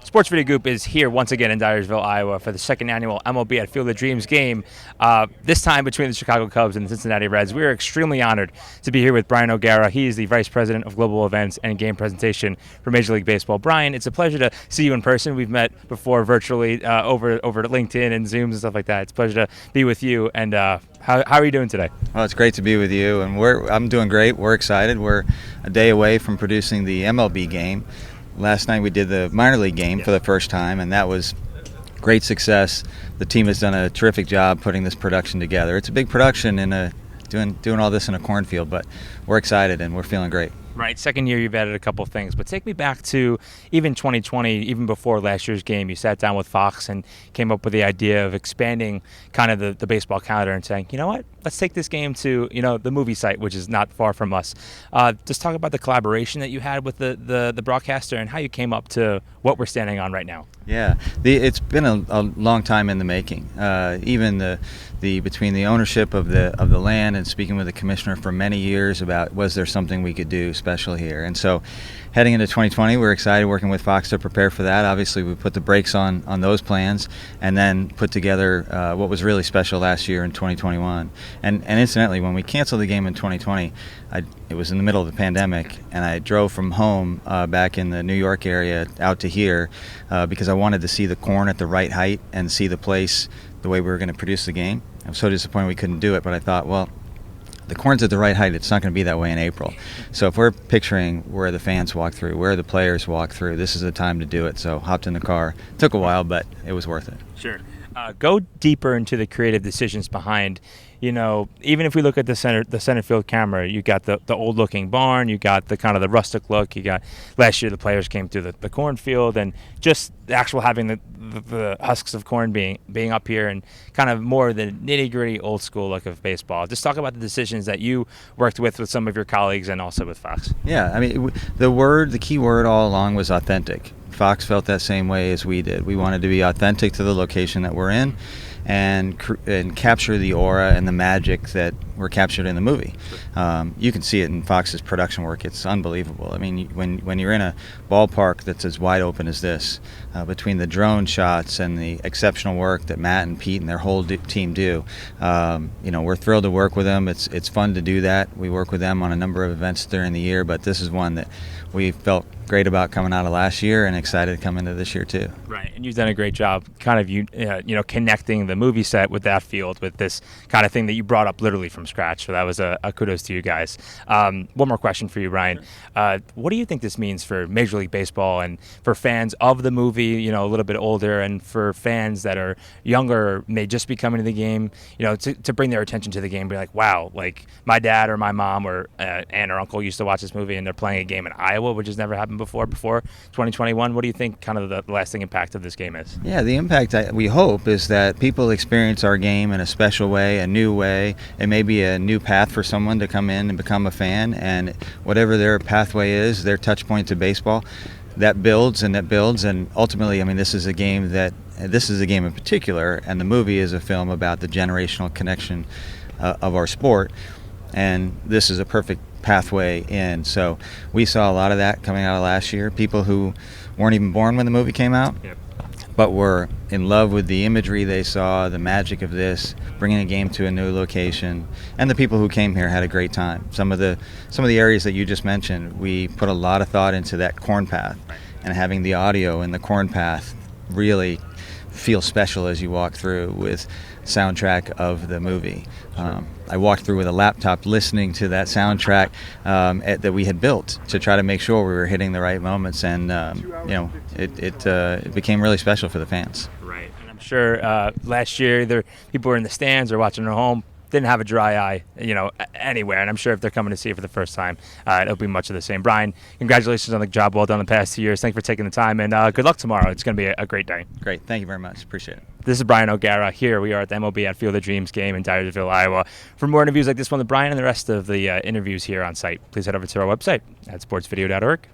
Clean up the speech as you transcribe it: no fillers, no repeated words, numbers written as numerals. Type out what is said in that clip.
Sports Video Group is here once again in Dyersville, Iowa for the second annual MLB at Field of Dreams game. This time between the Chicago Cubs and the Cincinnati Reds. We are extremely honored to be here with Brian Ogara. He is the Vice President of Global Events and Game Presentation for Major League Baseball. Brian, it's a pleasure to see you in person. We've met before virtually over LinkedIn and Zooms and stuff like that. It's a pleasure to be with you. And how are you doing today? Well, it's great to be with you, and I'm doing great. We're excited. We're a day away from producing the MLB game. Last night we did the minor league game for the first time, and that was great success. The team has done a terrific job putting this production together. It's a big production and doing all this in a cornfield, but we're excited and we're feeling great. Right, second year you've added a couple of things, but take me back to even 2020, even before last year's game. You sat down with Fox and came up with the idea of expanding kind of the baseball calendar and saying, you know what, let's take this game to the movie site, which is not far from us. Just talk about the collaboration that you had with the broadcaster and how you came up to what we're standing on right now. Yeah, it's been a long time in the making. Even the between the ownership of the land and speaking with the commissioner for many years about was there something we could do special here. And so heading into 2020, we're excited working with Fox to prepare for that. Obviously, we put the brakes on those plans and then put together what was really special last year in 2021. And incidentally, when we canceled the game in 2020, it was in the middle of the pandemic, and I drove from home back in the New York area out to here because I wanted to see the corn at the right height and see the place the way we were going to produce the game. I was so disappointed we couldn't do it, but I thought, well, the corn's at the right height. It's not going to be that way in April. So if we're picturing where the fans walk through, where the players walk through, this is the time to do it. So hopped in the car. It took a while, but it was worth it. Sure. Go deeper into the creative decisions behind, even if we look at the center field camera, you got the old looking barn, you got the kind of the rustic look, you got last year the players came through the cornfield, and just the actual having the husks of corn being up here and kind of more the nitty gritty old school look of baseball. Just talk about the decisions that you worked with some of your colleagues and also with Fox. Yeah, I mean, the key word all along was authentic. Fox felt that same way as we did. We wanted to be authentic to the location that we're in and capture the aura and the magic that were captured in the movie. You can see it in Fox's production work. It's unbelievable. I mean, when you're in a ballpark that's as wide open as this, between the drone shots and the exceptional work that Matt and Pete and their whole team do, we're thrilled to work with them. It's fun to do that. We work with them on a number of events during the year, but this is one that we felt great about coming out of last year and excited to come into this year too. Right, and you've done a great job kind of connecting the movie set with that field with this kind of thing that you brought up literally from scratch. So that was a kudos to you guys. One more question for you, Brian. What do you think this means for Major League Baseball and for fans of the movie, a little bit older, and for fans that are younger, may just be coming to the game, to bring their attention to the game, be like, wow, like my dad or my mom or aunt or uncle used to watch this movie and they're playing a game in Iowa, which has never happened before 2021. What do you think kind of the lasting impact of this game is? Yeah, the impact we hope is that people experience our game in a special way, a new way. It may be a new path for someone to come in and become a fan, and whatever their pathway is, their touch point to baseball, that builds, and ultimately, I mean, this is a game in particular, and the movie is a film about the generational connection of our sport, and this is a perfect pathway in. So we saw a lot of that coming out of last year. People who weren't even born when the movie came out, but were in love with the imagery they saw, the magic of this, bringing a game to a new location, and the people who came here had a great time. Some of the areas that you just mentioned, we put a lot of thought into that corn path, and having the audio in the corn path really feel special as you walk through with soundtrack of the movie. I walked through with a laptop listening to that soundtrack that we had built to try to make sure we were hitting the right moments, and it became really special for the fans. Right, and I'm sure last year either people were in the stands or watching at home, didn't have a dry eye, anywhere. And I'm sure if they're coming to see it for the first time, it'll be much of the same. Brian, congratulations on the job well done the past 2 years. Thanks for taking the time, and good luck tomorrow. It's going to be a great day. Great. Thank you very much. Appreciate it. This is Brian Ogara. Here we are at the MLB at Field of Dreams game in Dyersville, Iowa. For more interviews like this one with Brian and the rest of the interviews here on site, please head over to our website at sportsvideo.org.